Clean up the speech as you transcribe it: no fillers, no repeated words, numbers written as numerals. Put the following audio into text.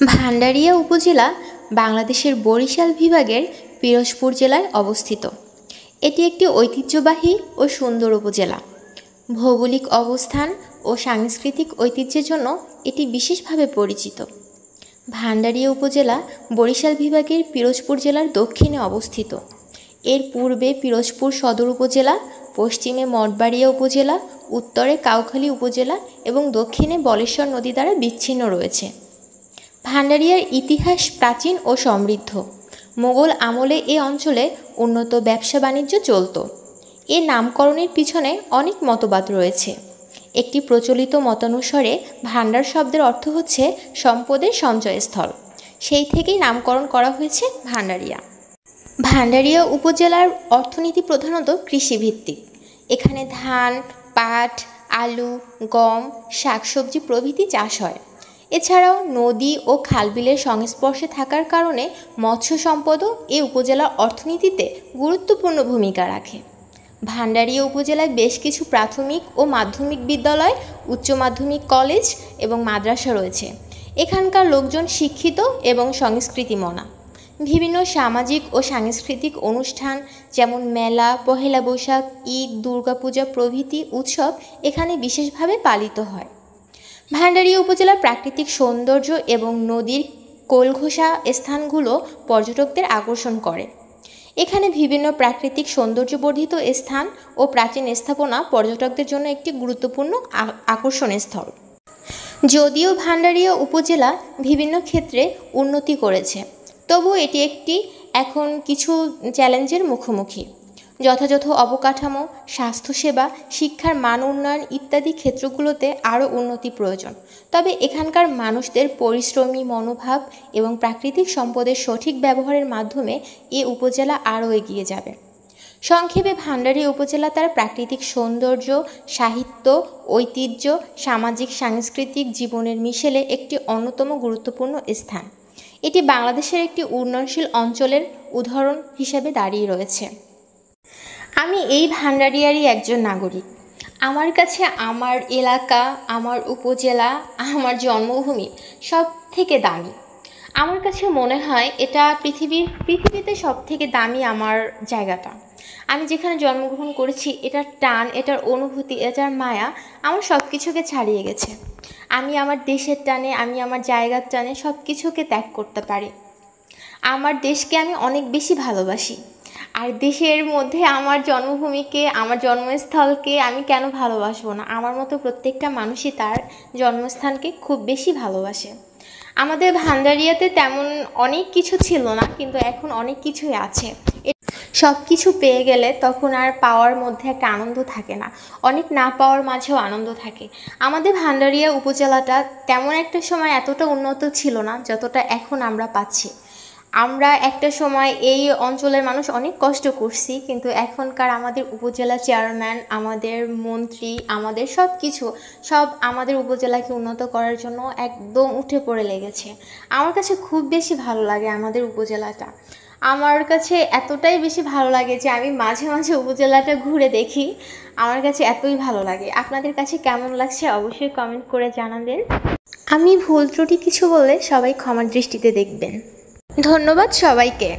ভান্ডারিয়া উপজেলা বাংলাদেশের বরিশাল বিভাগের পিরোজপুর জেলায় অবস্থিত। এটি একটি ঐতিহ্যবাহী ও সুন্দর উপজেলা। ভৌগোলিক অবস্থান ও সাংস্কৃতিক ঐতিহ্যের জন্য এটি বিশেষভাবে পরিচিত। ভান্ডারিয়া উপজেলা বরিশাল বিভাগের পিরোজপুর জেলার দক্ষিণে অবস্থিত। এর পূর্বে পিরোজপুর সদর উপজেলা, পশ্চিমে মঠবাড়িয়া উপজেলা, উত্তরে কাউখালী উপজেলা এবং দক্ষিণে বলেশ্বর নদী দ্বারা বিচ্ছিন্ন রয়েছে। ভান্ডারিয়ার ইতিহাস প্রাচীন ও সমৃদ্ধ। মোগল আমলে এ অঞ্চলে উন্নত ব্যবসা বাণিজ্য চলত। এর নামকরণের পিছনে অনেক মতবাদ রয়েছে। একটি প্রচলিত মতানুসারে ভান্ডার শব্দের অর্থ হচ্ছে সম্পদের সঞ্চয়স্থল। সেই থেকেই নামকরণ করা হয়েছে ভান্ডারিয়া। ভান্ডারিয়া উপজেলার অর্থনীতি প্রধানত কৃষিভিত্তিক। এখানে ধান, পাট, আলু, গম, শাকসবজি প্রভৃতি চাষ হয়। এছাড়াও নদী ও খালবিলের সংস্পর্শে থাকার কারণে মৎস্য সম্পদও এ উপজেলার অর্থনীতিতে গুরুত্বপূর্ণ ভূমিকা রাখে। ভান্ডারিয়া উপজেলায় বেশ কিছু প্রাথমিক ও মাধ্যমিক বিদ্যালয়, উচ্চ মাধ্যমিক কলেজ এবং মাদ্রাসা রয়েছে। এখানকার লোকজন শিক্ষিত এবং সংস্কৃতিমনা। বিভিন্ন সামাজিক ও সাংস্কৃতিক অনুষ্ঠান যেমন মেলা, পহেলা বৈশাখ, ঈদ, দুর্গাপূজা প্রভৃতি উৎসব এখানে বিশেষভাবে পালিত হয়। ভান্ডারিয়া উপজেলার প্রাকৃতিক সৌন্দর্য এবং নদীর কোলঘেঁষা স্থানগুলো পর্যটকদের আকর্ষণ করে। এখানে বিভিন্ন প্রাকৃতিক সৌন্দর্যবর্ধিত স্থান ও প্রাচীন স্থাপনা পর্যটকদের জন্য একটি গুরুত্বপূর্ণ আকর্ষণের স্থল। যদিও ভান্ডারিয়া উপজেলা বিভিন্ন ক্ষেত্রে উন্নতি করেছে, তবুও এটি এখন কিছু চ্যালেঞ্জের মুখোমুখি। যথাযথ অবকাঠামো, স্বাস্থ্যসেবা, শিক্ষার মান উন্নয়ন ইত্যাদি ক্ষেত্রগুলোতে আরও উন্নতি প্রয়োজন। তবে এখানকার মানুষদের পরিশ্রমী মনোভাব এবং প্রাকৃতিক সম্পদের সঠিক ব্যবহারের মাধ্যমে এ উপজেলা আরও এগিয়ে যাবে। সংক্ষেপে ভান্ডারিয়া উপজেলা তার প্রাকৃতিক সৌন্দর্য, সাহিত্য, ঐতিহ্য, সামাজিক সাংস্কৃতিক জীবনের মিশেলে একটি অন্যতম গুরুত্বপূর্ণ স্থান। এটি বাংলাদেশের একটি উন্নয়নশীল অঞ্চলের উদাহরণ হিসেবে দাঁড়িয়ে রয়েছে। আমি এই ভান্ডারিয়ারই একজন নাগরিক। আমার কাছে আমার এলাকা, আমার উপজেলা, আমার জন্মভূমি সব থেকে দামি। আমার কাছে মনে হয় এটা পৃথিবীতে সব থেকে দামি আমার জায়গাটা। আমি যেখানে জন্মগ্রহণ করেছি, এটার টান, এটার অনুভূতি, এটার মায়া আমার সব কিছুকে ছাড়িয়ে গেছে। আমি আমার দেশের টানে, আমি আমার জায়গার টানে সব কিছুকে ত্যাগ করতে পারি। আমার দেশকে আমি অনেক বেশি ভালোবাসি। আর দেশের মধ্যে আমার জন্মভূমিকে, আমার জন্মস্থলকে আমি কেন ভালোবাসবো না? আমার মতো প্রত্যেকটা মানুষই তার জন্মস্থানকে খুব বেশি ভালোবাসে। আমাদের ভান্ডারিয়াতে তেমন অনেক কিছু ছিল না, কিন্তু এখন অনেক কিছুই আছে। সব কিছু পেয়ে গেলে তখন আর পাওয়ার মধ্যে একটা আনন্দ থাকে না, অনেক না পাওয়ার মাঝেও আনন্দ থাকে। আমাদের ভান্ডারিয়া উপজেলাটা তেমন একটা সময় এতটা উন্নত ছিল না যতটা এখন আমরা পাচ্ছি। আমরা একটা সময় এই অঞ্চলের মানুষ অনেক কষ্ট করছি, কিন্তু এখনকার আমাদের উপজেলা চেয়ারম্যান, আমাদের মন্ত্রী, আমাদের সব আমাদের উপজেলাকে উন্নত করার জন্য একদম উঠে পড়ে লেগেছে। আমার কাছে খুব বেশি ভালো লাগে আমাদের উপজেলাটা। আমার কাছে এতটাই বেশি ভালো লাগে যে আমি মাঝে মাঝে উপজেলাটা ঘুরে দেখি। আমার কাছে এতই ভালো লাগে। আপনাদের কাছে কেমন লাগছে অবশ্যই কমেন্ট করে জানাবেন। আমি ভুল ত্রুটি কিছু বললে সবাই ক্ষমার দৃষ্টিতে দেখবেন। ধন্যবাদ সবাইকে।